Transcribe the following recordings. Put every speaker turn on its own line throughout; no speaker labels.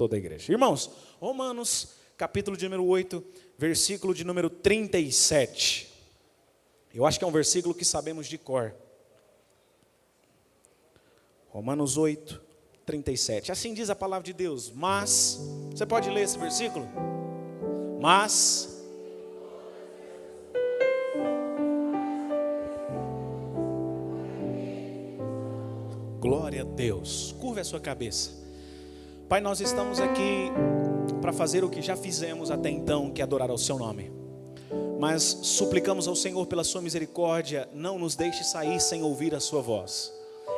toda a igreja. Irmãos, Romanos, capítulo de número 8, versículo de número 37. Eu acho que é um versículo que sabemos de cor. Romanos 8, 37. Assim diz a palavra de Deus. Mas, você pode ler esse versículo? Mas... glória a Deus. Curva a sua cabeça. Pai, nós estamos aqui para fazer o que já fizemos até então, que é adorar ao seu nome. Mas suplicamos ao Senhor pela sua misericórdia, não nos deixe sair sem ouvir a sua voz.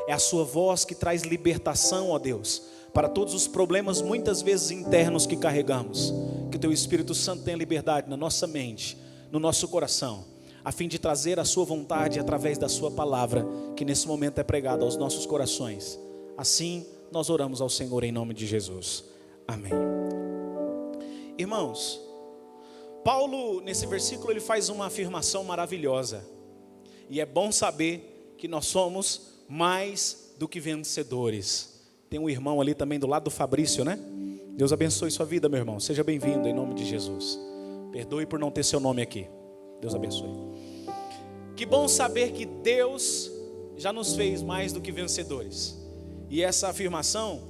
É a sua voz que traz libertação, ó Deus, para todos os problemas muitas vezes internos que carregamos. Que o teu Espírito Santo tenha liberdade na nossa mente, no nosso coração, a fim de trazer a sua vontade através da sua palavra, que nesse momento é pregada aos nossos corações. Assim nós oramos ao Senhor em nome de Jesus. Amém. Irmãos, Paulo nesse versículo ele faz uma afirmação maravilhosa. E é bom saber que nós somos mais do que vencedores. Tem um irmão ali também do lado do Fabrício, né? Deus abençoe sua vida, meu irmão. Seja bem-vindo em nome de Jesus. Perdoe por não ter seu nome aqui. Deus abençoe. Que bom saber que Deus já nos fez mais do que vencedores. E essa afirmação,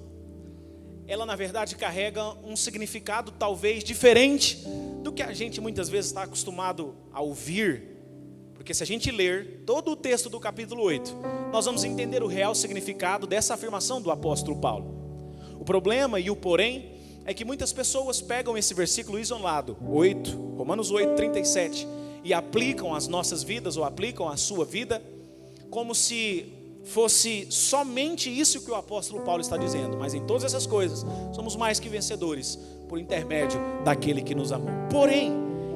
ela na verdade carrega um significado talvez diferente do que a gente muitas vezes está acostumado a ouvir. Porque se a gente ler todo o texto do capítulo 8, nós vamos entender o real significado dessa afirmação do apóstolo Paulo. O problema e o porém é que muitas pessoas pegam esse versículo isolado, Romanos 8, 37, e aplicam às nossas vidas, ou aplicam à sua vida, como se fosse somente isso que o apóstolo Paulo está dizendo. Mas em todas essas coisas, somos mais que vencedores, por intermédio daquele que nos amou. Porém,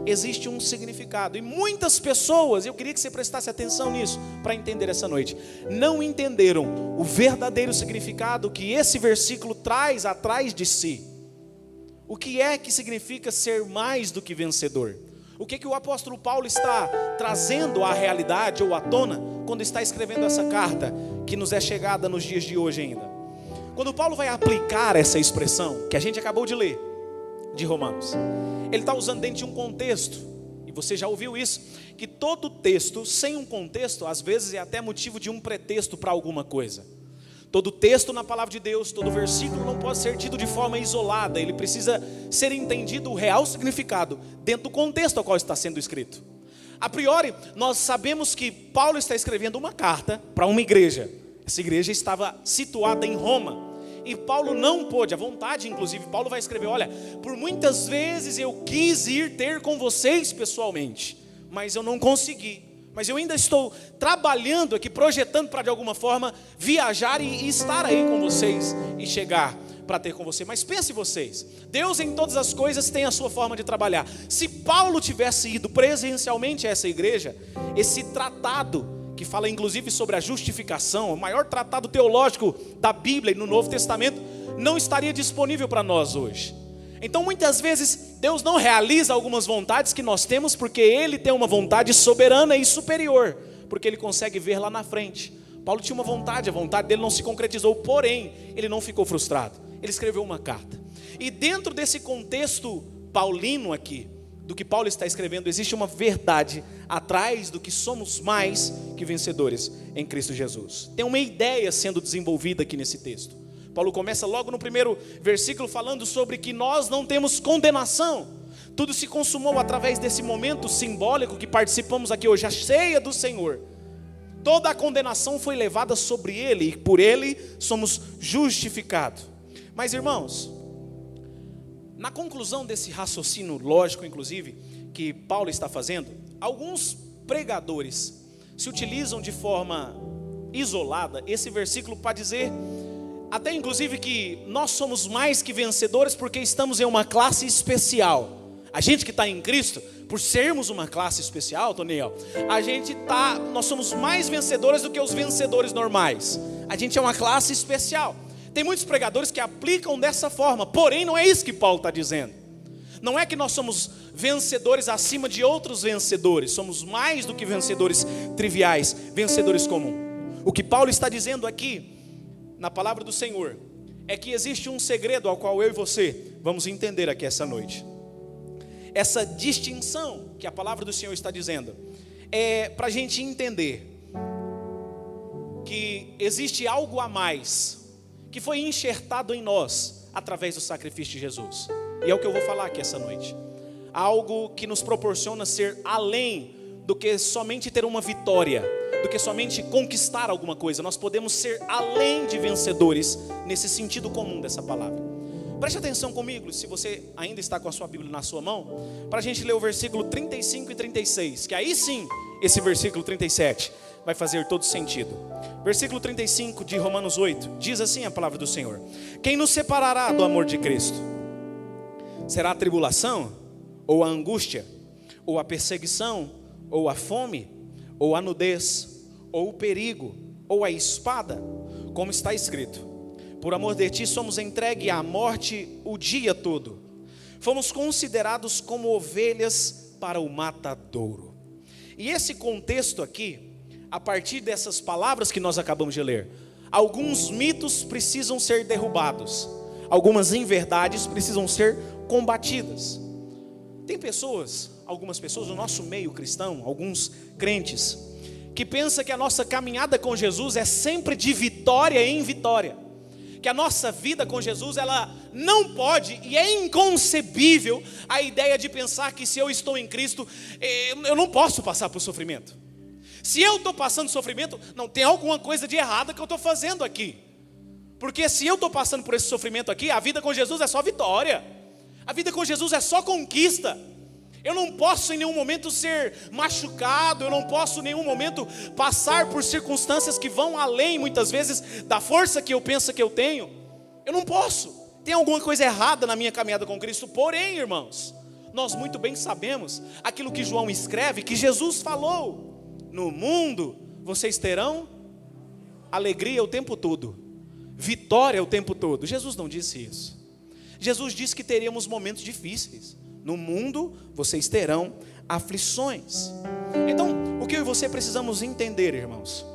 existe um significado, e muitas pessoas, eu queria que você prestasse atenção nisso, para entender essa noite, não entenderam o verdadeiro significado que esse versículo traz atrás de si. O que é que significa ser mais do que vencedor? O que o apóstolo Paulo está trazendo à realidade ou à tona quando está escrevendo essa carta que nos é chegada nos dias de hoje ainda? Quando Paulo vai aplicar essa expressão que a gente acabou de ler, de Romanos, ele está usando dentro de um contexto, e você já ouviu isso, que todo texto sem um contexto às vezes é até motivo de um pretexto para alguma coisa. Todo texto na palavra de Deus, todo versículo não pode ser tido de forma isolada. Ele precisa ser entendido o real significado dentro do contexto ao qual está sendo escrito. A priori, nós sabemos que Paulo está escrevendo uma carta para uma igreja. Essa igreja estava situada em Roma. E Paulo não pôde, à vontade inclusive, Paulo vai escrever, olha, por muitas vezes eu quis ir ter com vocês pessoalmente, mas eu não consegui. Mas eu ainda estou trabalhando aqui, projetando para de alguma forma viajar e estar aí com vocês e chegar para ter com você. Mas pense vocês, Deus em todas as coisas tem a sua forma de trabalhar. Se Paulo tivesse ido presencialmente a essa igreja, esse tratado que fala inclusive sobre a justificação, o maior tratado teológico da Bíblia e no Novo Testamento, não estaria disponível para nós hoje. Então muitas vezes Deus não realiza algumas vontades que nós temos porque Ele tem uma vontade soberana e superior, porque Ele consegue ver lá na frente. Paulo tinha uma vontade, a vontade dele não se concretizou, porém ele não ficou frustrado, ele escreveu uma carta. E dentro desse contexto paulino aqui, do que Paulo está escrevendo, existe uma verdade atrás do que somos mais que vencedores em Cristo Jesus. Tem uma ideia sendo desenvolvida aqui nesse texto. Paulo começa logo no primeiro versículo falando sobre que nós não temos condenação. Tudo se consumou através desse momento simbólico que participamos aqui hoje, a ceia do Senhor. Toda a condenação foi levada sobre Ele e por Ele somos justificados. Mas irmãos, na conclusão desse raciocínio lógico, inclusive, que Paulo está fazendo, alguns pregadores se utilizam de forma isolada esse versículo para dizer até inclusive que nós somos mais que vencedores porque estamos em uma classe especial. A gente que está em Cristo, por sermos uma classe especial, Toniel, nós somos mais vencedores do que os vencedores normais. A gente é uma classe especial. Tem muitos pregadores que aplicam dessa forma, porém não é isso que Paulo está dizendo. Não é que nós somos vencedores acima de outros vencedores, somos mais do que vencedores triviais, vencedores comuns. O que Paulo está dizendo aqui, na palavra do Senhor, é que existe um segredo ao qual eu e você vamos entender aqui essa noite. Essa distinção que a palavra do Senhor está dizendo é para a gente entender que existe algo a mais que foi enxertado em nós através do sacrifício de Jesus. E é o que eu vou falar aqui essa noite. Algo que nos proporciona ser além do que somente ter uma vitória, do que somente conquistar alguma coisa. Nós podemos ser além de vencedores nesse sentido comum dessa palavra. Preste atenção comigo, se você ainda está com a sua Bíblia na sua mão, para a gente ler o versículo 35 e 36, que aí sim, esse versículo 37 vai fazer todo sentido. Versículo 35 de Romanos 8, diz assim a palavra do Senhor: quem nos separará do amor de Cristo? Será a tribulação, ou a angústia, ou a perseguição, ou a fome, ou a nudez, ou o perigo, ou a espada? Como está escrito: por amor de ti somos entregues à morte o dia todo. Fomos considerados como ovelhas para o matadouro. E esse contexto aqui, a partir dessas palavras que nós acabamos de ler, alguns mitos precisam ser derrubados, algumas inverdades precisam ser combatidas. Tem pessoas, algumas pessoas no nosso meio cristão, alguns crentes, que pensam que a nossa caminhada com Jesus é sempre de vitória em vitória, que a nossa vida com Jesus, ela não pode, e é inconcebível a ideia de pensar que se eu estou em Cristo, eu não posso passar por sofrimento. Se eu estou passando sofrimento, não tem alguma coisa de errada que eu estou fazendo aqui, porque se eu estou passando por esse sofrimento aqui, a vida com Jesus é só vitória, a vida com Jesus é só conquista. Eu não posso em nenhum momento ser machucado, eu não posso em nenhum momento passar por circunstâncias que vão além, muitas vezes, da força que eu penso que eu tenho. Eu não posso. Tem alguma coisa errada na minha caminhada com Cristo. Porém, irmãos, nós muito bem sabemos aquilo que João escreve, que Jesus falou: no mundo vocês terão alegria o tempo todo, vitória o tempo todo. Jesus não disse isso. Jesus disse que teríamos momentos difíceis. No mundo vocês terão aflições. Então, o que eu e você precisamos entender, irmãos,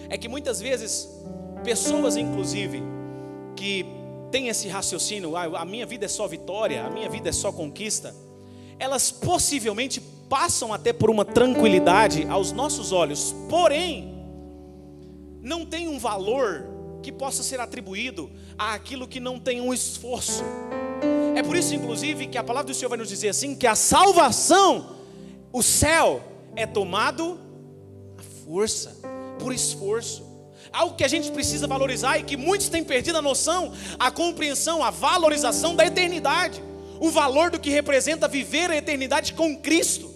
é que muitas vezes pessoas, inclusive, que têm esse raciocínio: a minha vida é só vitória, a minha vida é só conquista, elas possivelmente passam até por uma tranquilidade aos nossos olhos, porém não tem um valor que possa ser atribuído àquilo que não tem um esforço. É por isso, inclusive, que a palavra do Senhor vai nos dizer assim, que a salvação, o céu, é tomado à força, por esforço. Algo que a gente precisa valorizar e que muitos têm perdido a noção, a compreensão, a valorização da eternidade, o valor do que representa viver a eternidade com Cristo.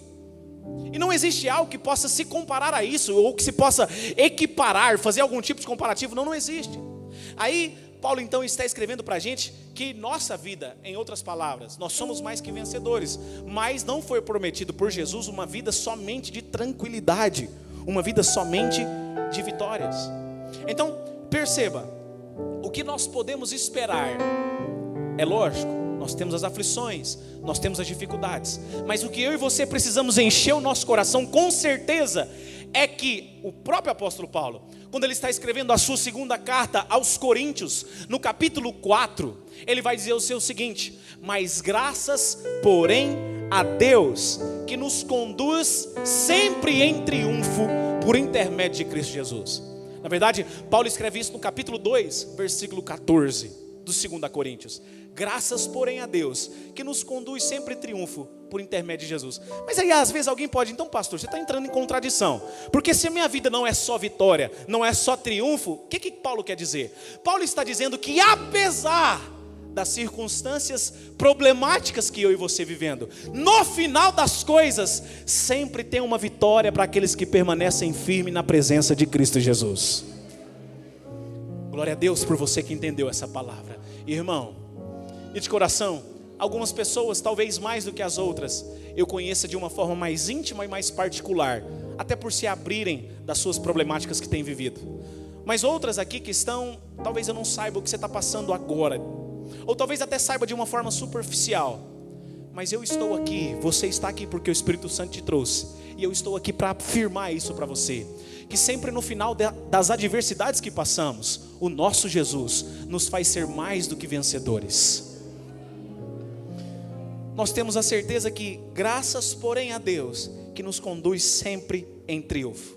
E não existe algo que possa se comparar a isso, ou que se possa equiparar, fazer algum tipo de comparativo. Não existe. Aí Paulo então está escrevendo para a gente que nossa vida, em outras palavras, nós somos mais que vencedores, mas não foi prometido por Jesus uma vida somente de tranquilidade, uma vida somente de vitórias. Então perceba, o que nós podemos esperar, é lógico, nós temos as aflições, nós temos as dificuldades, mas o que eu e você precisamos encher o nosso coração com certeza é que o próprio apóstolo Paulo, quando ele está escrevendo a sua segunda carta aos Coríntios, no capítulo 4, ele vai dizer o seguinte: mas graças, porém, a Deus, que nos conduz sempre em triunfo por intermédio de Cristo Jesus. Na verdade, Paulo escreve isso no capítulo 2, versículo 14, do 2 Coríntios. Graças, porém, a Deus, que nos conduz sempre em triunfo por intermédio de Jesus. Mas aí às vezes alguém pode: então pastor, você está entrando em contradição, porque se a minha vida não é só vitória, não é só triunfo, o que Paulo quer dizer? Paulo está dizendo que apesar das circunstâncias problemáticas que eu e você vivendo, no final das coisas, sempre tem uma vitória para aqueles que permanecem firmes na presença de Cristo Jesus. Glória a Deus por você que entendeu essa palavra. Irmão, e de coração, algumas pessoas, talvez mais do que as outras, eu conheça de uma forma mais íntima e mais particular, até por se abrirem das suas problemáticas que têm vivido. Mas outras aqui que estão, talvez eu não saiba o que você está passando agora, ou talvez até saiba de uma forma superficial, mas eu estou aqui, você está aqui porque o Espírito Santo te trouxe, e eu estou aqui para afirmar isso para você, que sempre no final das adversidades que passamos, o nosso Jesus nos faz ser mais do que vencedores. Nós temos a certeza que, graças porém a Deus, que nos conduz sempre em triunfo.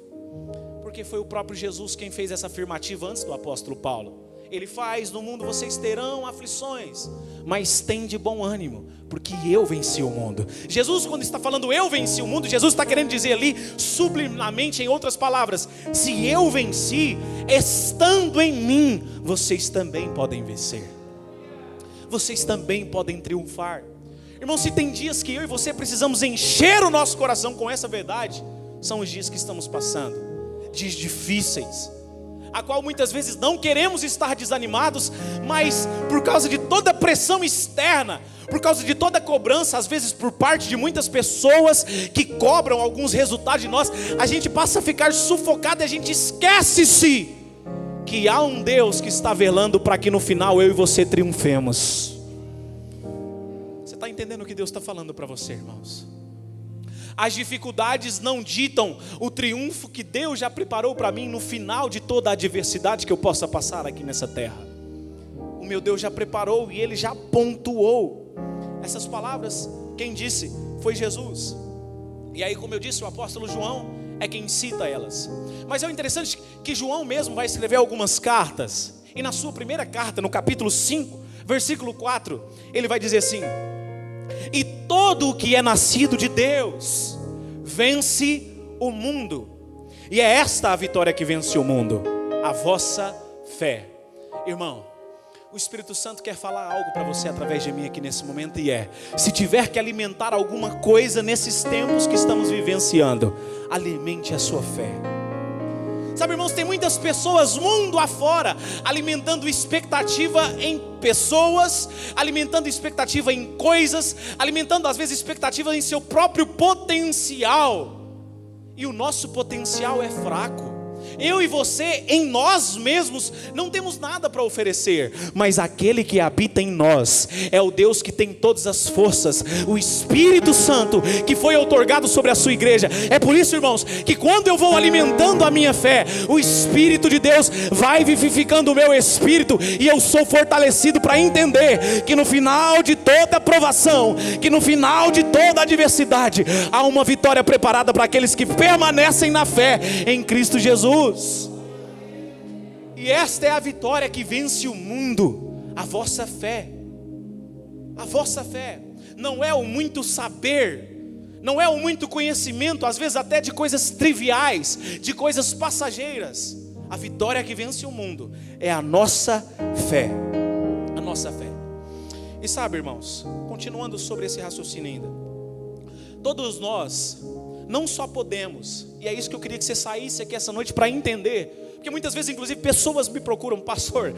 Porque foi o próprio Jesus quem fez essa afirmativa antes do apóstolo Paulo. Ele faz: no mundo vocês terão aflições, mas tem de bom ânimo, porque eu venci o mundo. Jesus, quando está falando eu venci o mundo, Jesus está querendo dizer ali, sublimamente, em outras palavras: se eu venci, estando em mim, vocês também podem vencer. Vocês também podem triunfar. Irmão, se tem dias que eu e você precisamos encher o nosso coração com essa verdade, são os dias que estamos passando, dias difíceis, a qual muitas vezes não queremos estar desanimados, mas por causa de toda a pressão externa, por causa de toda a cobrança, às vezes por parte de muitas pessoas que cobram alguns resultados de nós, a gente passa a ficar sufocado e a gente esquece-se que há um Deus que está velando para que no final eu e você triunfemos. Você está entendendo o que Deus está falando para você, irmãos? As dificuldades não ditam o triunfo que Deus já preparou para mim no final de toda a adversidade que eu possa passar aqui nessa terra. O meu Deus já preparou e Ele já pontuou. Essas palavras, quem disse foi Jesus. E aí, como eu disse, o apóstolo João é quem cita elas. Mas é interessante que João mesmo vai escrever algumas cartas. E na sua primeira carta, no capítulo 5, versículo 4, ele vai dizer assim: e todo o que é nascido de Deus vence o mundo. E é esta a vitória que vence o mundo: a vossa fé. Irmão, o Espírito Santo quer falar algo para você através de mim aqui nesse momento, e se tiver que alimentar alguma coisa nesses tempos que estamos vivenciando, alimente a sua fé. Sabe, irmãos, tem muitas pessoas mundo afora alimentando expectativa em pessoas, alimentando expectativa em coisas, alimentando às vezes expectativa em seu próprio potencial. E o nosso potencial é fraco. Eu e você, em nós mesmos, não temos nada para oferecer, mas aquele que habita em nós é o Deus que tem todas as forças, o Espírito Santo que foi outorgado sobre a sua igreja. É por isso, irmãos, que quando eu vou alimentando a minha fé, o Espírito de Deus vai vivificando o meu espírito, e eu sou fortalecido para entender que no final de toda provação, que no final de toda adversidade, há uma vitória preparada para aqueles que permanecem na fé em Cristo Jesus. E esta é a vitória que vence o mundo: a vossa fé. A vossa fé não é o muito saber, não é o muito conhecimento, às vezes até de coisas triviais, de coisas passageiras. A vitória que vence o mundo é a nossa fé. A nossa fé. E sabe, irmãos, continuando sobre esse raciocínio ainda, todos nós não só podemos, e é isso que eu queria que você saísse aqui essa noite para entender, porque muitas vezes, inclusive, pessoas me procuram: pastor,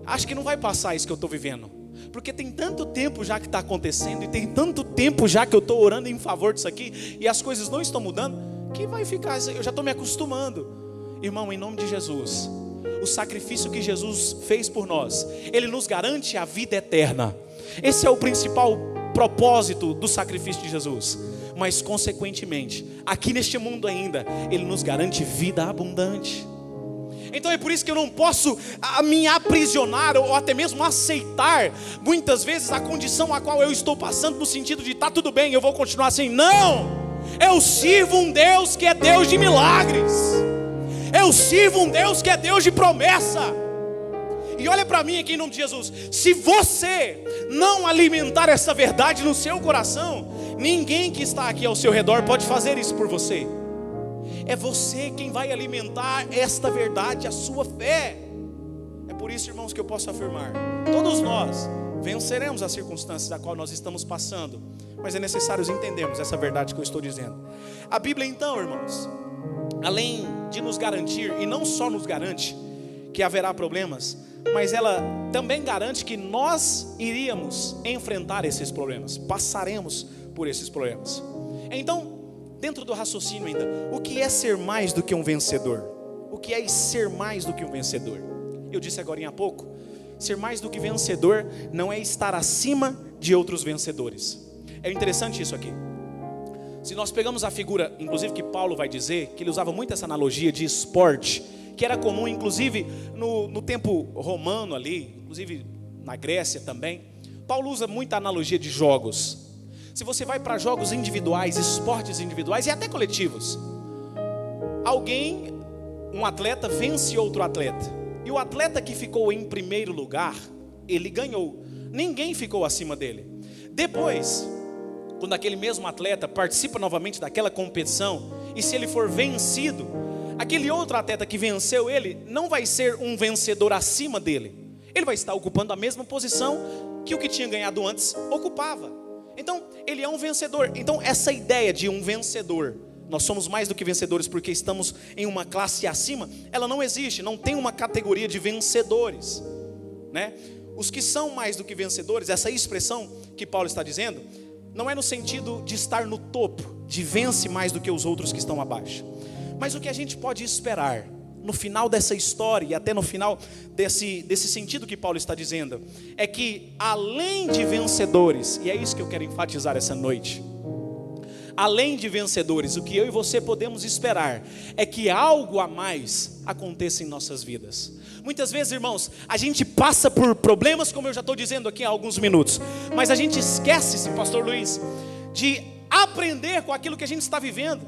acho que não vai passar isso que eu estou vivendo, porque tem tanto tempo já que está acontecendo, e tem tanto tempo já que eu estou orando em favor disso aqui, e as coisas não estão mudando, que vai ficar, eu já estou me acostumando. Irmão, em nome de Jesus, o sacrifício que Jesus fez por nós, Ele nos garante a vida eterna. Esse é o principal propósito do sacrifício de Jesus. Mas consequentemente, aqui neste mundo ainda, Ele nos garante vida abundante. Então é por isso que eu não posso me aprisionar, ou até mesmo aceitar muitas vezes a condição a qual eu estou passando, no sentido de tá tudo bem, eu vou continuar assim. Não! Eu sirvo um Deus que é Deus de milagres. Eu sirvo um Deus que é Deus de promessa. E olha para mim aqui em nome de Jesus: se você não alimentar essa verdade no seu coração, ninguém que está aqui ao seu redor pode fazer isso por você. É você quem vai alimentar esta verdade, a sua fé. É por isso, irmãos, que eu posso afirmar: todos nós venceremos as circunstâncias a qual nós estamos passando, mas é necessário entendermos essa verdade que eu estou dizendo. A Bíblia então, irmãos, além de nos garantir, e não só nos garante que haverá problemas, mas ela também garante que nós iríamos enfrentar esses problemas, passaremos por esses problemas. Então, dentro do raciocínio ainda, o que é ser mais do que um vencedor? O que é ser mais do que um vencedor? Eu disse agora há pouco, ser mais do que vencedor não é estar acima de outros vencedores. É interessante isso aqui. Se nós pegamos a figura, inclusive que Paulo vai dizer, que ele usava muito essa analogia de esporte, que era comum inclusive no tempo romano ali, inclusive na Grécia também. Paulo usa muita analogia de jogos. Se você vai para jogos individuais, esportes individuais e até coletivos, um atleta vence outro atleta, e o atleta que ficou em primeiro lugar, ele ganhou, ninguém ficou acima dele. Depois, quando aquele mesmo atleta participa novamente daquela competição, e se ele for vencido, aquele outro atleta que venceu ele, não vai ser um vencedor acima dele, ele vai estar ocupando a mesma posição que o que tinha ganhado antes ocupava. Então, ele é um vencedor. Então, essa ideia de um vencedor, nós somos mais do que vencedores porque estamos em uma classe acima, ela não existe, não tem uma categoria de vencedores, né? Os que são mais do que vencedores, essa expressão que Paulo está dizendo, não é no sentido de estar no topo, de vence mais do que os outros que estão abaixo. Mas o que a gente pode esperar no final dessa história e até no final desse sentido que Paulo está dizendo, é que além de vencedores, e é isso que eu quero enfatizar essa noite, além de vencedores, o que eu e você podemos esperar é que algo a mais aconteça em nossas vidas. Muitas vezes, irmãos, a gente passa por problemas, como eu já estou dizendo aqui há alguns minutos, mas a gente esquece, pastor Luiz, de aprender com aquilo que a gente está vivendo.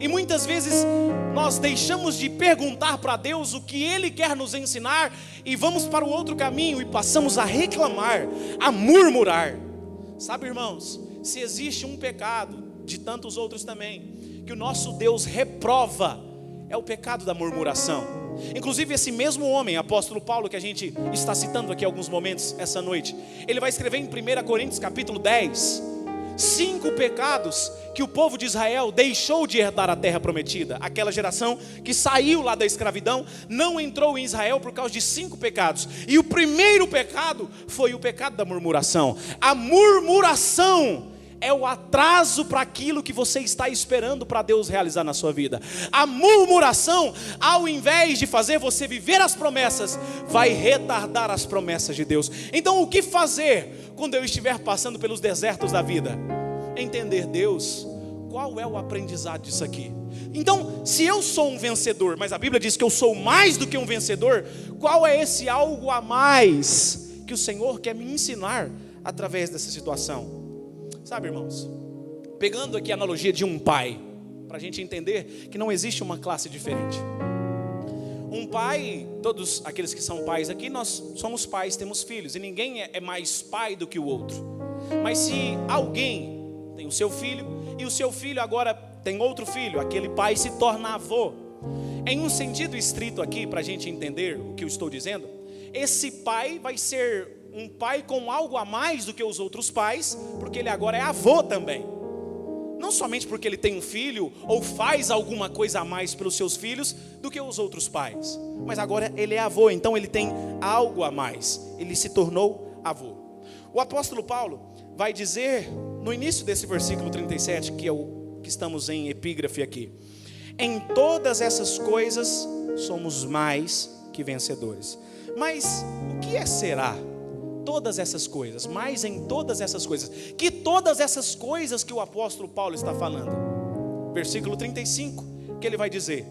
E muitas vezes nós deixamos de perguntar para Deus o que Ele quer nos ensinar e vamos para o outro caminho e passamos a reclamar, a murmurar. Sabe, irmãos, se existe um pecado, de tantos outros também, que o nosso Deus reprova, é o pecado da murmuração. Inclusive esse mesmo homem, apóstolo Paulo, que a gente está citando aqui alguns momentos essa noite, ele vai escrever em 1 Coríntios capítulo 10, 5 pecados que o povo de Israel deixou de herdar a terra prometida. Aquela geração que saiu lá da escravidão, não entrou em Israel por causa de 5 pecados. E o primeiro pecado foi o pecado da murmuração. A murmuração é o atraso para aquilo que você está esperando para Deus realizar na sua vida. A murmuração, ao invés de fazer você viver as promessas, vai retardar as promessas de Deus. Então o que fazer quando eu estiver passando pelos desertos da vida? Entender, Deus, qual é o aprendizado disso aqui? Então, se eu sou um vencedor, mas a Bíblia diz que eu sou mais do que um vencedor, qual é esse algo a mais que o Senhor quer me ensinar através dessa situação? Sabe, irmãos, pegando aqui a analogia de um pai, para a gente entender que não existe uma classe diferente. Um pai, todos aqueles que são pais aqui, nós somos pais, temos filhos, e ninguém é mais pai do que o outro. Mas se alguém tem o seu filho, e o seu filho agora tem outro filho, aquele pai se torna avô. Em um sentido estrito aqui, para a gente entender o que eu estou dizendo, esse pai vai ser um pai com algo a mais do que os outros pais, porque ele agora é avô também. Não somente porque ele tem um filho, ou faz alguma coisa a mais pelos seus filhos, do que os outros pais. Mas agora ele é avô, então ele tem algo a mais. Ele se tornou avô. O apóstolo Paulo vai dizer, no início desse versículo 37, que é o que estamos em epígrafe aqui: em todas essas coisas somos mais que vencedores. Mas o que será todas essas coisas? Mais em todas essas coisas. Que todas essas coisas que o apóstolo Paulo está falando? Versículo 35, que ele vai dizer: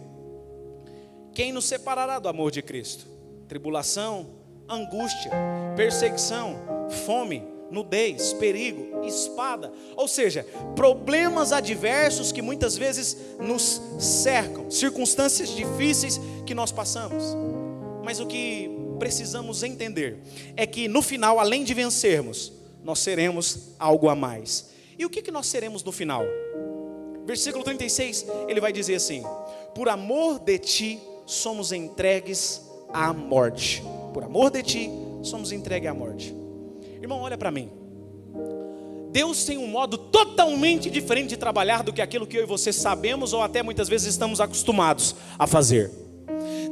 quem nos separará do amor de Cristo? Tribulação, angústia, perseguição, fome, nudez, perigo, espada. Ou seja, problemas adversos que muitas vezes nos cercam, circunstâncias difíceis que nós passamos. Mas o que precisamos entender é que no final, além de vencermos, nós seremos algo a mais. E o que nós seremos no final? Versículo 36, ele vai dizer assim: por amor de ti somos entregues à morte. Por amor de ti somos entregues à morte. Irmão, olha para mim. Deus tem um modo totalmente diferente de trabalhar do que aquilo que eu e você sabemos, ou até muitas vezes estamos acostumados a fazer.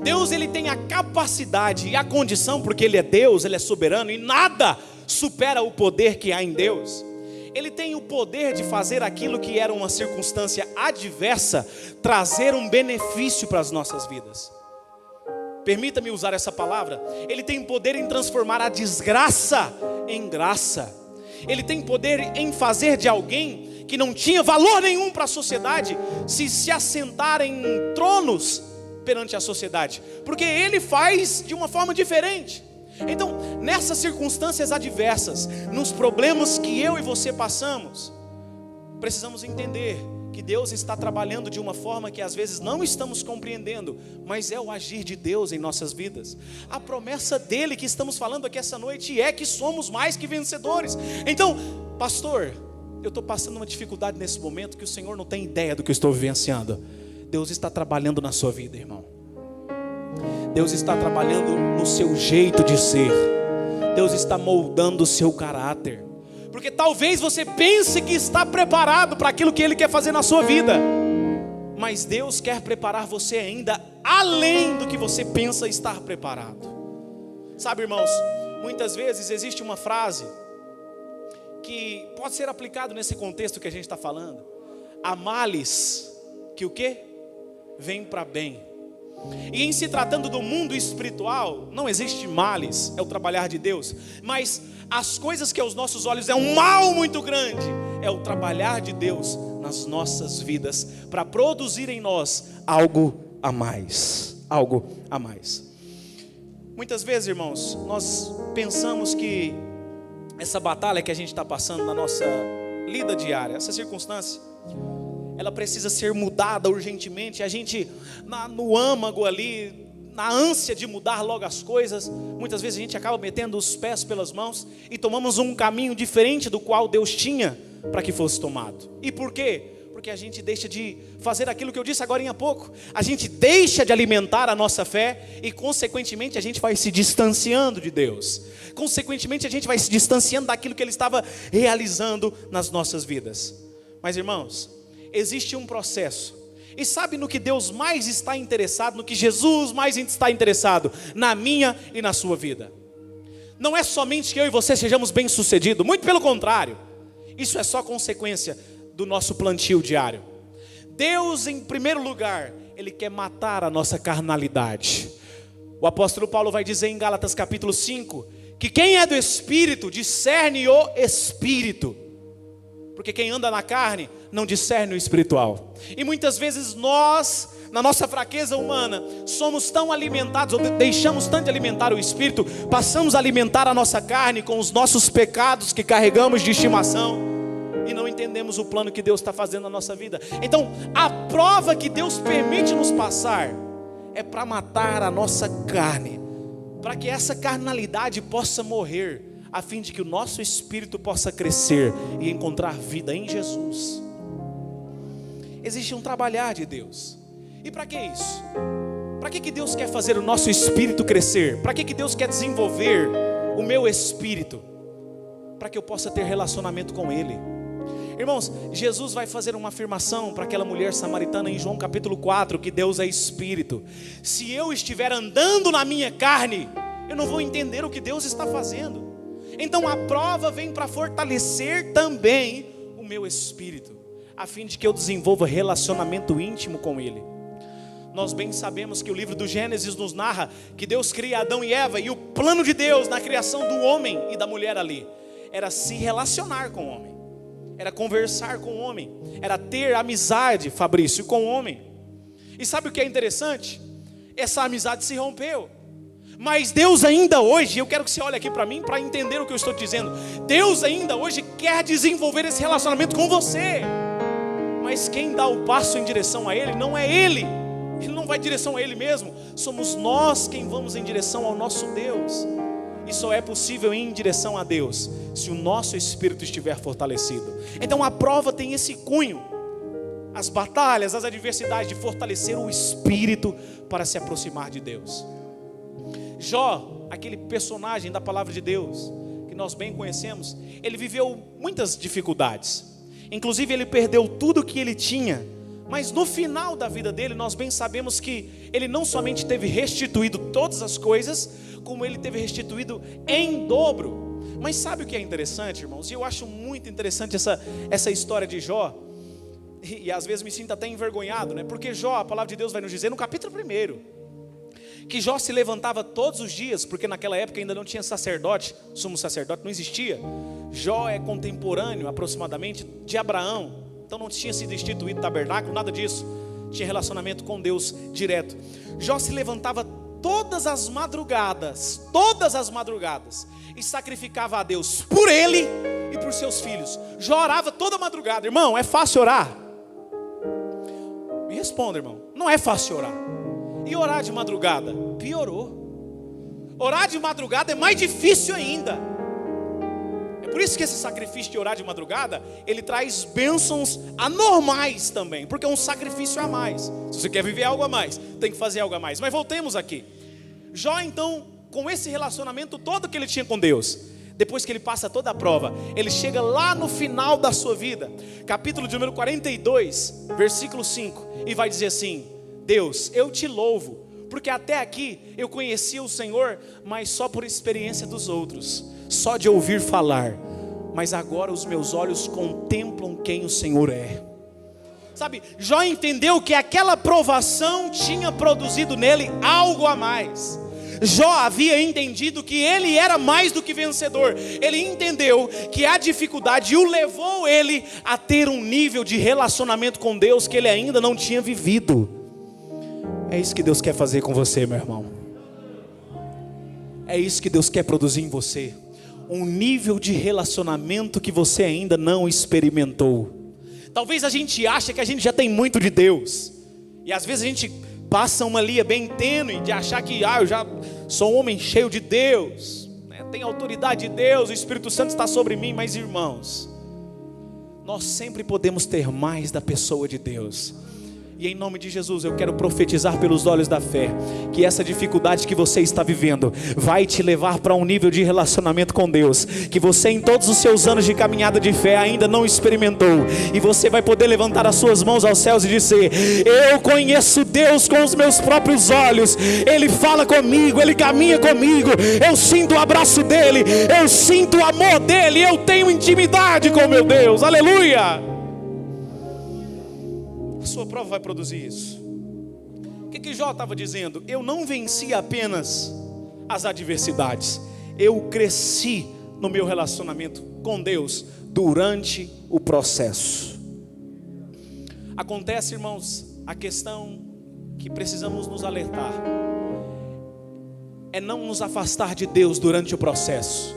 Deus, ele tem a capacidade e a condição, porque ele é Deus, ele é soberano, e nada supera o poder que há em Deus. Ele tem o poder de fazer aquilo que era uma circunstância adversa, trazer um benefício para as nossas vidas. Permita-me usar essa palavra. Ele tem poder em transformar a desgraça em graça. Ele tem poder em fazer de alguém que não tinha valor nenhum para a sociedade, se assentar em tronos perante a sociedade, porque ele faz de uma forma diferente. Então, nessas circunstâncias adversas, nos problemas que eu e você passamos, precisamos entender que Deus está trabalhando de uma forma que às vezes não estamos compreendendo, mas é o agir de Deus em nossas vidas. A promessa dele que estamos falando aqui essa noite é que somos mais que vencedores. Então, pastor, eu estou passando uma dificuldade nesse momento que o Senhor não tem ideia do que eu estou vivenciando. Deus está trabalhando na sua vida, irmão. Deus está trabalhando no seu jeito de ser. Deus está moldando o seu caráter. Porque talvez você pense que está preparado para aquilo que Ele quer fazer na sua vida, mas Deus quer preparar você ainda além do que você pensa estar preparado. Sabe, irmãos, muitas vezes existe uma frase que pode ser aplicado nesse contexto que a gente está falando. Há males que o quê? Vem para bem. E em se tratando do mundo espiritual, não existe males, é o trabalhar de Deus. Mas as coisas que aos nossos olhos é um mal muito grande, é o trabalhar de Deus nas nossas vidas, para produzir em nós algo a mais. Algo a mais. Muitas vezes, irmãos, nós pensamos que essa batalha que a gente está passando na nossa lida diária, essa circunstância, ela precisa ser mudada urgentemente. A gente, no âmago ali, na ânsia de mudar logo as coisas, muitas vezes a gente acaba metendo os pés pelas mãos e tomamos um caminho diferente do qual Deus tinha para que fosse tomado. E por quê? Porque a gente deixa de fazer aquilo que eu disse agora há pouco. A gente deixa de alimentar a nossa fé e, consequentemente, a gente vai se distanciando de Deus. Consequentemente, a gente vai se distanciando daquilo que Ele estava realizando nas nossas vidas. Mas, irmãos, existe um processo. E sabe no que Deus mais está interessado, no que Jesus mais está interessado? Na minha e na sua vida. Não é somente que eu e você sejamos bem-sucedidos, muito pelo contrário. Isso é só consequência do nosso plantio diário. Deus, em primeiro lugar, Ele quer matar a nossa carnalidade. O apóstolo Paulo vai dizer em Gálatas capítulo 5, que quem é do Espírito discerne o Espírito. Porque quem anda na carne não discerne o espiritual. E muitas vezes nós, na nossa fraqueza humana, somos tão alimentados, ou deixamos tanto de alimentar o espírito, passamos a alimentar a nossa carne com os nossos pecados que carregamos de estimação, e não entendemos o plano que Deus está fazendo na nossa vida. Então, a prova que Deus permite nos passar é para matar a nossa carne, para que essa carnalidade possa morrer, a fim de que o nosso espírito possa crescer e encontrar vida em Jesus. Existe um trabalhar de Deus. E para que isso? Para que Deus quer fazer o nosso espírito crescer? Para que Deus quer desenvolver o meu espírito? Para que eu possa ter relacionamento com Ele. Irmãos, Jesus vai fazer uma afirmação para aquela mulher samaritana em João capítulo 4, que Deus é espírito. Se eu estiver andando na minha carne, eu não vou entender o que Deus está fazendo. Então a prova vem para fortalecer também o meu espírito, a fim de que eu desenvolva relacionamento íntimo com Ele. Nós bem sabemos que o livro do Gênesis nos narra que Deus cria Adão e Eva, e o plano de Deus na criação do homem e da mulher ali era se relacionar com o homem, era conversar com o homem, era ter amizade, Fabrício, com o homem. E sabe o que é interessante? Essa amizade se rompeu. Mas Deus ainda hoje, eu quero que você olhe aqui para mim para entender o que eu estou dizendo. Deus ainda hoje quer desenvolver esse relacionamento com você. Mas quem dá o passo em direção a Ele não é Ele. Ele não vai em direção a Ele mesmo. Somos nós quem vamos em direção ao nosso Deus. E só é possível ir em direção a Deus se o nosso espírito estiver fortalecido. Então a prova tem esse cunho. As batalhas, as adversidades de fortalecer o espírito para se aproximar de Deus. Jó, aquele personagem da palavra de Deus, que nós bem conhecemos, ele viveu muitas dificuldades. Inclusive ele perdeu tudo que ele tinha. Mas no final da vida dele, nós bem sabemos que ele não somente teve restituído todas as coisas, como ele teve restituído em dobro. Mas sabe o que é interessante, irmãos? E eu acho muito interessante essa história de Jó. E às vezes me sinto até envergonhado, né? Porque Jó, a palavra de Deus vai nos dizer no capítulo 1, que Jó se levantava todos os dias, porque naquela época ainda não tinha sacerdote, sumo sacerdote não existia. Jó é contemporâneo aproximadamente de Abraão. Então não tinha sido instituído tabernáculo, nada disso. Tinha relacionamento com Deus direto. Jó se levantava todas as madrugadas, e sacrificava a Deus por ele e por seus filhos. Jó orava toda madrugada. Irmão, é fácil orar? Me responda, irmão. Não é fácil orar. E orar de madrugada? Piorou. Orar de madrugada é mais difícil ainda. É por isso que esse sacrifício de orar de madrugada, ele traz bênçãos anormais também, porque é um sacrifício a mais. Se você quer viver algo a mais, tem que fazer algo a mais. Mas voltemos aqui. Jó então, com esse relacionamento todo que ele tinha com Deus, depois que ele passa toda a prova, ele chega lá no final da sua vida, capítulo de número 42, versículo 5, e vai dizer assim: Deus, eu te louvo, porque até aqui eu conhecia o Senhor, mas só por experiência dos outros, só de ouvir falar, mas agora os meus olhos contemplam quem o Senhor é. Sabe, Jó entendeu que aquela provação tinha produzido nele algo a mais. Jó havia entendido que ele era mais do que vencedor. Ele entendeu que a dificuldade o levou ele a ter um nível de relacionamento com Deus que ele ainda não tinha vivido. É isso que Deus quer fazer com você, meu irmão. É isso que Deus quer produzir em você. Um nível de relacionamento que você ainda não experimentou. Talvez a gente ache que a gente já tem muito de Deus, e às vezes a gente passa uma linha bem tênue de achar que eu já sou um homem cheio de Deus, né? Tenho autoridade de Deus, o Espírito Santo está sobre mim. Mas irmãos, nós sempre podemos ter mais da pessoa de Deus. E em nome de Jesus eu quero profetizar pelos olhos da fé, que essa dificuldade que você está vivendo vai te levar para um nível de relacionamento com Deus, que você em todos os seus anos de caminhada de fé ainda não experimentou. E você vai poder levantar as suas mãos aos céus e dizer: eu conheço Deus com os meus próprios olhos. Ele fala comigo, Ele caminha comigo. Eu sinto o abraço dEle, eu sinto o amor dEle, eu tenho intimidade com meu Deus. Aleluia! A sua prova vai produzir isso. O que Jó estava dizendo? Eu não venci apenas as adversidades, eu cresci no meu relacionamento com Deus durante o processo. Acontece, irmãos, a questão que precisamos nos alertar é não nos afastar de Deus durante o processo.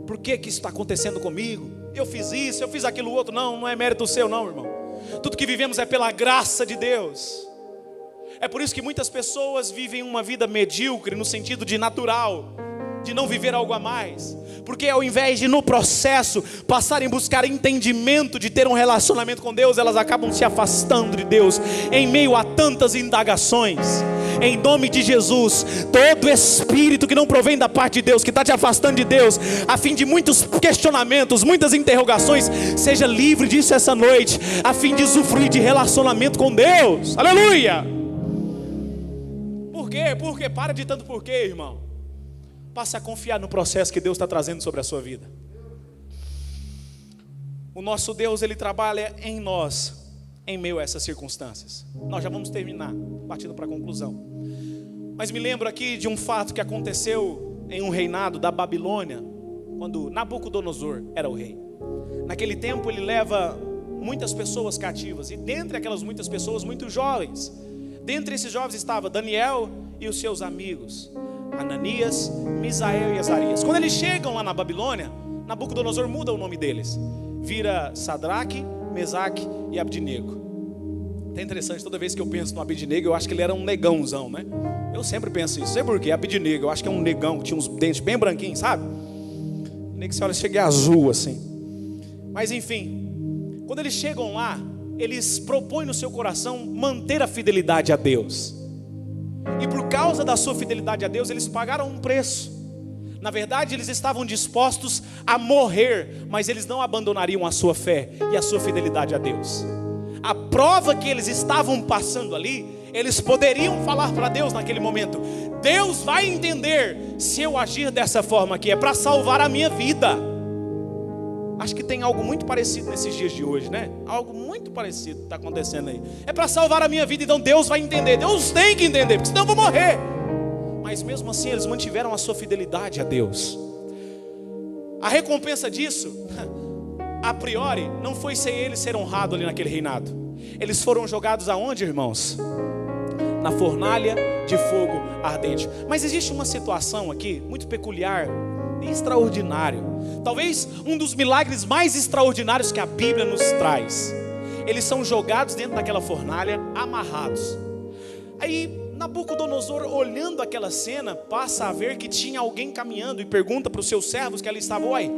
Por que isso está acontecendo comigo? Eu fiz isso, eu fiz aquilo outro. Não é mérito seu não, irmão. Tudo que vivemos é pela graça de Deus. É por isso que muitas pessoas vivem uma vida medíocre, no sentido de natural, de não viver algo a mais, porque ao invés de no processo passarem a buscar entendimento, de ter um relacionamento com Deus, elas acabam se afastando de Deus, em meio a tantas indagações. Em nome de Jesus, todo espírito que não provém da parte de Deus, que está te afastando de Deus, a fim de muitos questionamentos, muitas interrogações, seja livre disso essa noite, a fim de usufruir de relacionamento com Deus. Aleluia! Por quê? Porque para de tanto por quê, irmão. Passe a confiar no processo que Deus está trazendo sobre a sua vida. O nosso Deus, Ele trabalha em nós, em meio a essas circunstâncias. Nós já vamos terminar, partindo para a conclusão. Mas me lembro aqui de um fato que aconteceu em um reinado da Babilônia, quando Nabucodonosor era o rei. Naquele tempo ele leva muitas pessoas cativas, e dentre aquelas muitas pessoas, muitos jovens. Dentre esses jovens estava Daniel e os seus amigos, Ananias, Misael e Azarias. Quando eles chegam lá na Babilônia, Nabucodonosor muda o nome deles, vira Sadraque, Mesaque e Abdinego. É interessante, toda vez que eu penso no Abdinego, eu acho que ele era um negãozão, né? Eu sempre penso isso, sei por quê, Abdinego, eu acho que é um negão, que tinha uns dentes bem branquinhos, sabe? Nem que você olha, cheguei azul assim. Mas enfim, quando eles chegam lá, eles propõem no seu coração manter a fidelidade a Deus. E por causa da sua fidelidade a Deus, eles pagaram um preço. Na verdade, eles estavam dispostos a morrer, mas eles não abandonariam a sua fé e a sua fidelidade a Deus. A prova que eles estavam passando ali, eles poderiam falar para Deus naquele momento: Deus vai entender se eu agir dessa forma aqui, é para salvar a minha vida. Acho que tem algo muito parecido nesses dias de hoje, né? Algo muito parecido está acontecendo aí. É para salvar a minha vida, então Deus vai entender. Deus tem que entender, porque senão eu vou morrer. Mas mesmo assim eles mantiveram a sua fidelidade a Deus. A recompensa disso, a priori, não foi sem eles ser honrados ali naquele reinado. Eles foram jogados aonde, irmãos? Na fornalha de fogo ardente. Mas existe uma situação aqui muito peculiar e extraordinária. Talvez um dos milagres mais extraordinários que a Bíblia nos traz. Eles são jogados dentro daquela fornalha, amarrados. Aí Nabucodonosor, olhando aquela cena, passa a ver que tinha alguém caminhando e pergunta para os seus servos que ali estavam: uai,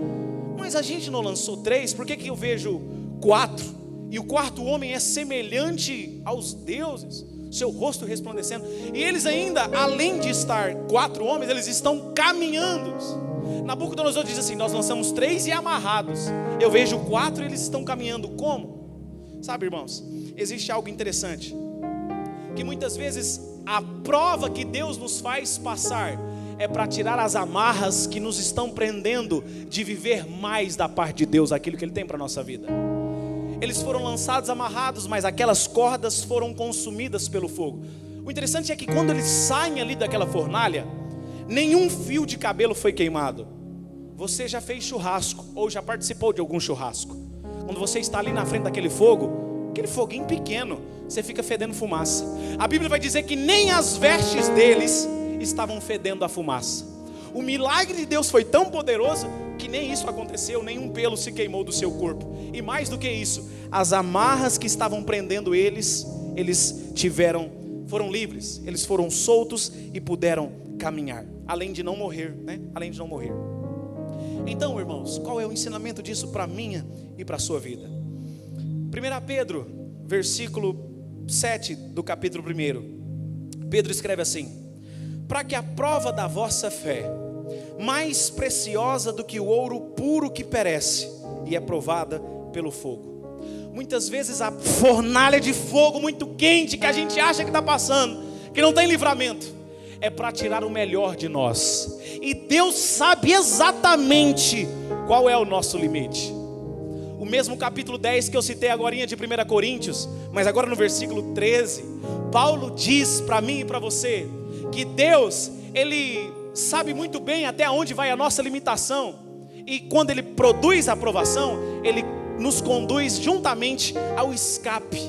mas a gente não lançou 3, por que eu vejo 4? E o quarto homem é semelhante aos deuses, seu rosto resplandecendo. E eles ainda, além de estar 4 homens, eles estão caminhando. Nabucodonosor diz assim: nós lançamos 3 e amarrados, eu vejo 4 e eles estão caminhando. Como? Sabe, irmãos, existe algo interessante, que muitas vezes a prova que Deus nos faz passar é para tirar as amarras que nos estão prendendo de viver mais da parte de Deus, aquilo que Ele tem para a nossa vida. Eles foram lançados amarrados, mas aquelas cordas foram consumidas pelo fogo. O interessante é que quando eles saem ali daquela fornalha, nenhum fio de cabelo foi queimado. Você já fez churrasco ou já participou de algum churrasco? Quando você está ali na frente daquele fogo, aquele foguinho pequeno, você fica fedendo fumaça. A Bíblia vai dizer que nem as vestes deles estavam fedendo a fumaça. O milagre de Deus foi tão poderoso que nem isso aconteceu, nenhum pelo se queimou do seu corpo. E mais do que isso, as amarras que estavam prendendo eles foram livres, eles foram soltos e puderam caminhar, além de não morrer, né? Além de não morrer. Então, irmãos, qual é o ensinamento disso para a minha e para a sua vida? 1 Pedro, versículo 7 do capítulo 1. Pedro escreve assim: para que a prova da vossa fé, mais preciosa do que o ouro puro que perece e é provada pelo fogo. Muitas vezes a fornalha de fogo muito quente que a gente acha que está passando, que não tem livramento, é para tirar o melhor de nós. E Deus sabe exatamente qual é o nosso limite. O mesmo capítulo 10 que eu citei agora de 1 Coríntios, mas agora no versículo 13, Paulo diz para mim e para você que Deus, Ele sabe muito bem até onde vai a nossa limitação. E quando Ele produz a aprovação, Ele nos conduz juntamente ao escape.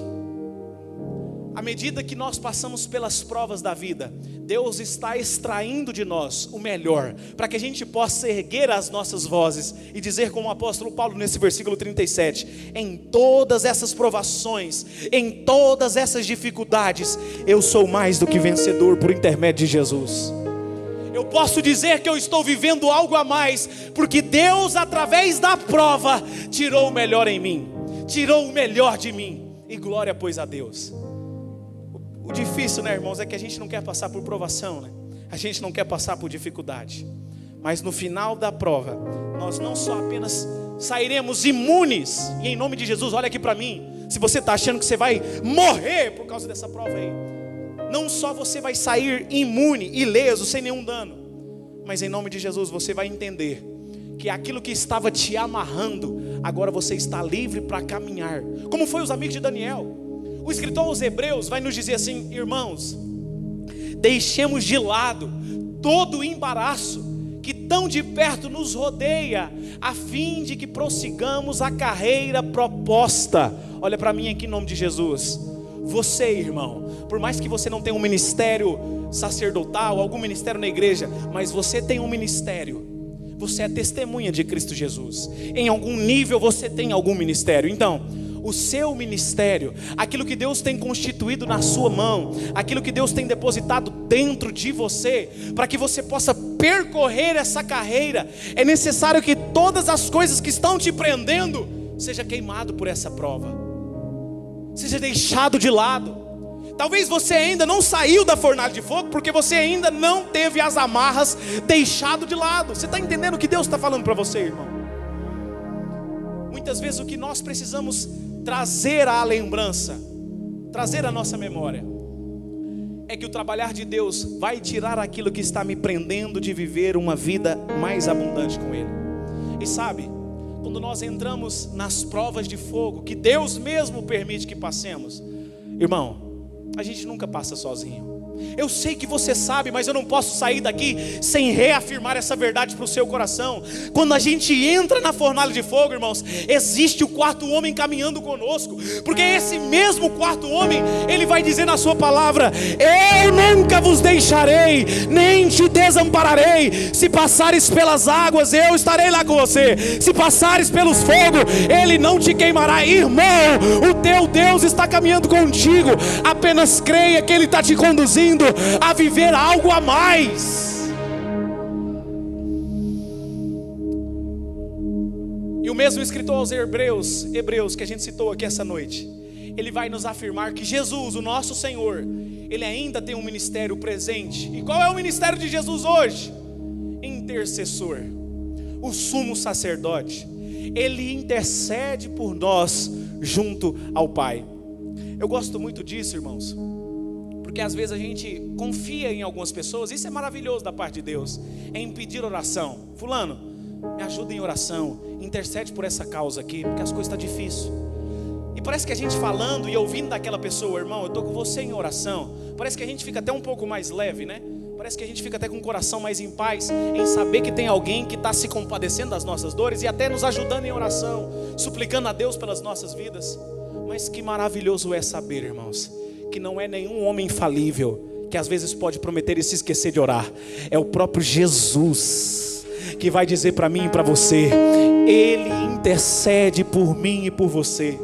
À medida que nós passamos pelas provas da vida, Deus está extraindo de nós o melhor, para que a gente possa erguer as nossas vozes e dizer como o apóstolo Paulo nesse versículo 37, em todas essas provações, em todas essas dificuldades, eu sou mais do que vencedor por intermédio de Jesus. Eu posso dizer que eu estou vivendo algo a mais, porque Deus, através da prova, tirou o melhor em mim, tirou o melhor de mim, e glória pois a Deus. O difícil, né, irmãos, é que a gente não quer passar por provação, né? A gente não quer passar por dificuldade. Mas no final da prova, nós não só apenas sairemos imunes, e em nome de Jesus, olha aqui para mim, se você está achando que você vai morrer por causa dessa prova aí, não só você vai sair imune, ileso, sem nenhum dano, mas em nome de Jesus você vai entender que aquilo que estava te amarrando, agora você está livre para caminhar, como foi os amigos de Daniel. O escritor aos Hebreus vai nos dizer assim: irmãos, deixemos de lado todo o embaraço que tão de perto nos rodeia, a fim de que prossigamos a carreira proposta. Olha para mim aqui em nome de Jesus. Você, irmão, por mais que você não tenha um ministério sacerdotal, algum ministério na igreja, mas você tem um ministério. Você é testemunha de Cristo Jesus. Em algum nível você tem algum ministério. Então, o seu ministério, aquilo que Deus tem constituído na sua mão, aquilo que Deus tem depositado dentro de você, para que você possa percorrer essa carreira, é necessário que todas as coisas que estão te prendendo seja queimado por essa prova, seja deixado de lado. Talvez você ainda não saiu da fornalha de fogo, porque você ainda não teve as amarras deixado de lado. Você está entendendo o que Deus está falando para você, irmão? Muitas vezes o que nós precisamos trazer à lembrança, trazer à nossa memória, é que o trabalhar de Deus vai tirar aquilo que está me prendendo de viver uma vida mais abundante com Ele. E sabe, quando nós entramos nas provas de fogo, que Deus mesmo permite que passemos, irmão, a gente nunca passa sozinho. Eu sei que você sabe, mas eu não posso sair daqui sem reafirmar essa verdade para o seu coração. Quando a gente entra na fornalha de fogo, irmãos, existe o quarto homem caminhando conosco, porque esse mesmo quarto homem, ele vai dizer na sua palavra: eu nunca vos deixarei, nem te desampararei. Se passares pelas águas, eu estarei lá com você. Se passares pelos fogos, ele não te queimará. Irmão, o teu Deus está caminhando contigo. Apenas creia que ele está te conduzindo a viver algo a mais. E o mesmo escritor aos Hebreus que a gente citou aqui essa noite, ele vai nos afirmar que Jesus, o nosso Senhor, ele ainda tem um ministério presente. E qual é o ministério de Jesus hoje? Intercessor, o sumo sacerdote. Ele intercede por nós junto ao Pai. Eu gosto muito disso, irmãos, porque às vezes a gente confia em algumas pessoas. Isso é maravilhoso da parte de Deus, em pedir oração. Fulano, me ajuda em oração, intercede por essa causa aqui, porque as coisas estão difíceis. E parece que a gente falando e ouvindo daquela pessoa: irmão, eu estou com você em oração, parece que a gente fica até um pouco mais leve, né? Parece que a gente fica até com o coração mais em paz, em saber que tem alguém que está se compadecendo das nossas dores e até nos ajudando em oração, suplicando a Deus pelas nossas vidas. Mas que maravilhoso é saber, irmãos, que não é nenhum homem infalível que às vezes pode prometer e se esquecer de orar. É o próprio Jesus que vai dizer para mim e para você: ele intercede por mim e por você.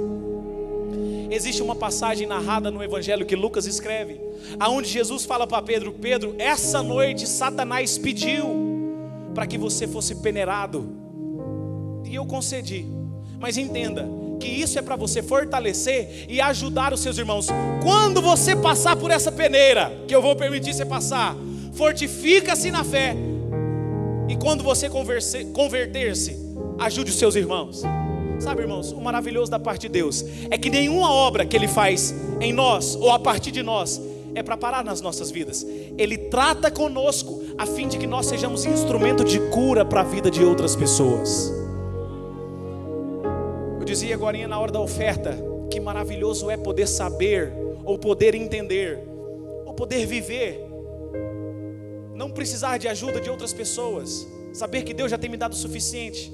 Existe uma passagem narrada no Evangelho que Lucas escreve, aonde Jesus fala para Pedro: Pedro, essa noite Satanás pediu para que você fosse peneirado, e eu concedi. Mas entenda que isso é para você fortalecer e ajudar os seus irmãos. Quando você passar por essa peneira, que eu vou permitir você passar, fortifica-se na fé. E quando você converter-se, ajude os seus irmãos. Sabe, irmãos, o maravilhoso da parte de Deus é que nenhuma obra que Ele faz em nós ou a partir de nós é para parar nas nossas vidas. Ele trata conosco a fim de que nós sejamos instrumento de cura para a vida de outras pessoas. Eu dizia agora na hora da oferta, que maravilhoso é poder saber, ou poder entender, ou poder viver, não precisar de ajuda de outras pessoas, saber que Deus já tem me dado o suficiente.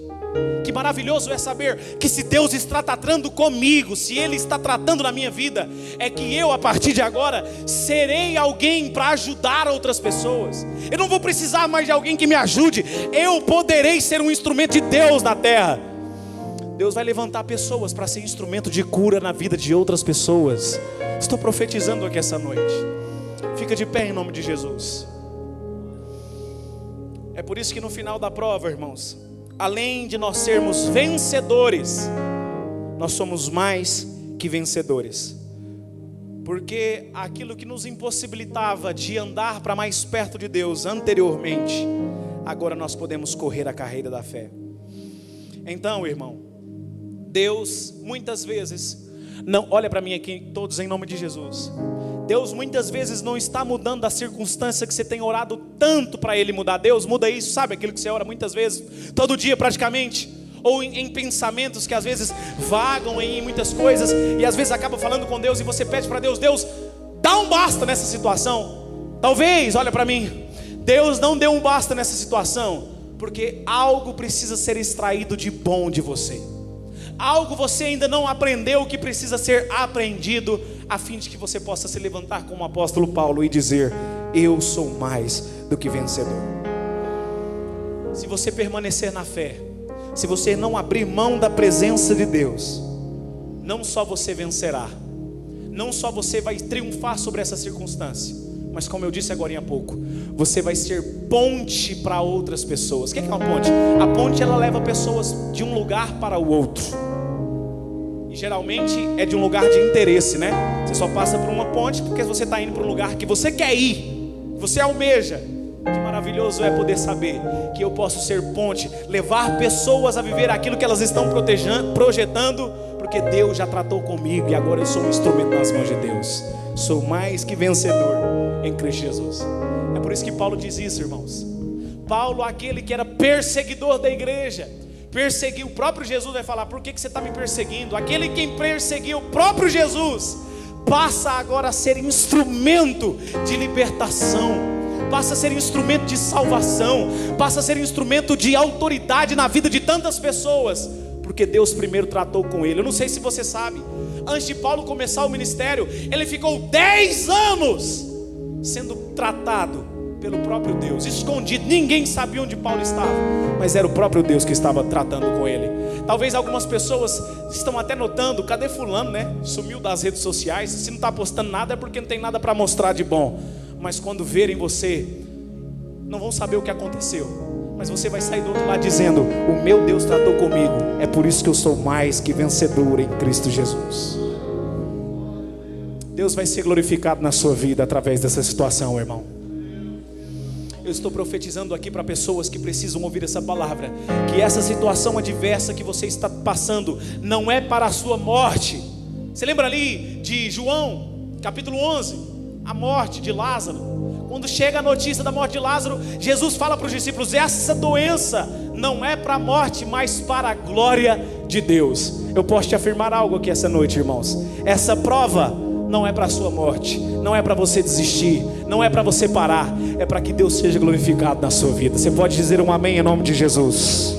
Que maravilhoso é saber que se Deus está tratando comigo, se Ele está tratando na minha vida, é que eu a partir de agora serei alguém para ajudar outras pessoas. Eu não vou precisar mais de alguém que me ajude, eu poderei ser um instrumento de Deus na terra. Deus vai levantar pessoas para ser instrumento de cura na vida de outras pessoas. Estou profetizando aqui essa noite. Fica de pé em nome de Jesus. É por isso que no final da prova, irmãos, além de nós sermos vencedores, nós somos mais que vencedores. Porque aquilo que nos impossibilitava de andar para mais perto de Deus anteriormente, agora nós podemos correr a carreira da fé. Então, irmão, Deus muitas vezes não, olha para mim aqui todos em nome de Jesus. Deus muitas vezes não está mudando a circunstância que você tem orado tanto para Ele mudar. Deus muda isso, sabe aquilo que você ora muitas vezes, todo dia praticamente, ou em pensamentos que às vezes vagam em muitas coisas, e às vezes acaba falando com Deus, e você pede para Deus: Deus, dá um basta nessa situação. Talvez, olha para mim, Deus não deu um basta nessa situação, porque algo precisa ser extraído de bom de você. Algo você ainda não aprendeu que precisa ser aprendido, a fim de que você possa se levantar como o apóstolo Paulo e dizer: eu sou mais do que vencedor. Se você permanecer na fé, se você não abrir mão da presença de Deus, não só você vencerá, não só você vai triunfar sobre essa circunstância, mas como eu disse agora há pouco, você vai ser ponte para outras pessoas. O que é uma ponte? A ponte, ela leva pessoas de um lugar para o outro. E geralmente é de um lugar de interesse, né? Você só passa por uma ponte porque você está indo para um lugar que você quer ir, que você almeja. Que maravilhoso é poder saber que eu posso ser ponte, levar pessoas a viver aquilo que elas estão projetando, porque Deus já tratou comigo e agora eu sou um instrumento nas mãos de Deus. Sou mais que vencedor em Cristo Jesus. É por isso que Paulo diz isso, irmãos. Paulo, aquele que era perseguidor da igreja, perseguiu, o próprio Jesus vai falar: por que você está me perseguindo? Aquele quem perseguiu o próprio Jesus, passa agora a ser instrumento de libertação, passa a ser instrumento de salvação, passa a ser instrumento de autoridade na vida de tantas pessoas, porque Deus primeiro tratou com ele. Eu não sei se você sabe, antes de Paulo começar o ministério, ele ficou 10 anos sendo tratado pelo próprio Deus, escondido. Ninguém sabia onde Paulo estava, mas era o próprio Deus que estava tratando com ele. Talvez algumas pessoas estão até notando: cadê fulano, né? Sumiu das redes sociais. Se não está postando nada é porque não tem nada para mostrar de bom. Mas quando verem você, não vão saber o que aconteceu, mas você vai sair do outro lado dizendo: o meu Deus tratou comigo, é por isso que eu sou mais que vencedor em Cristo Jesus. Deus vai ser glorificado na sua vida através dessa situação, irmão. Eu estou profetizando aqui para pessoas que precisam ouvir essa palavra, que essa situação adversa que você está passando não é para a sua morte. Você lembra ali de João, capítulo 11, a morte de Lázaro? Quando chega a notícia da morte de Lázaro, Jesus fala para os discípulos: essa doença não é para a morte, mas para a glória de Deus. Eu posso te afirmar algo aqui essa noite, irmãos: essa prova não é para a sua morte, não é para você desistir, não é para você parar, é para que Deus seja glorificado na sua vida. Você pode dizer um amém em nome de Jesus?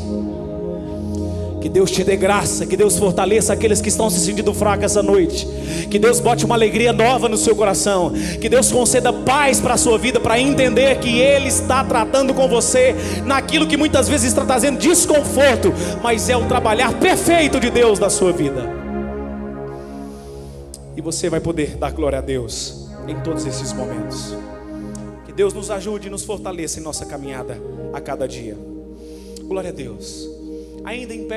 Que Deus te dê graça, que Deus fortaleça aqueles que estão se sentindo fracos essa noite, que Deus bote uma alegria nova no seu coração, que Deus conceda paz para a sua vida, para entender que Ele está tratando com você naquilo que muitas vezes está trazendo desconforto, mas é o trabalhar perfeito de Deus na sua vida. E você vai poder dar glória a Deus em todos esses momentos. Que Deus nos ajude e nos fortaleça em nossa caminhada a cada dia. Glória a Deus. Ainda em pé.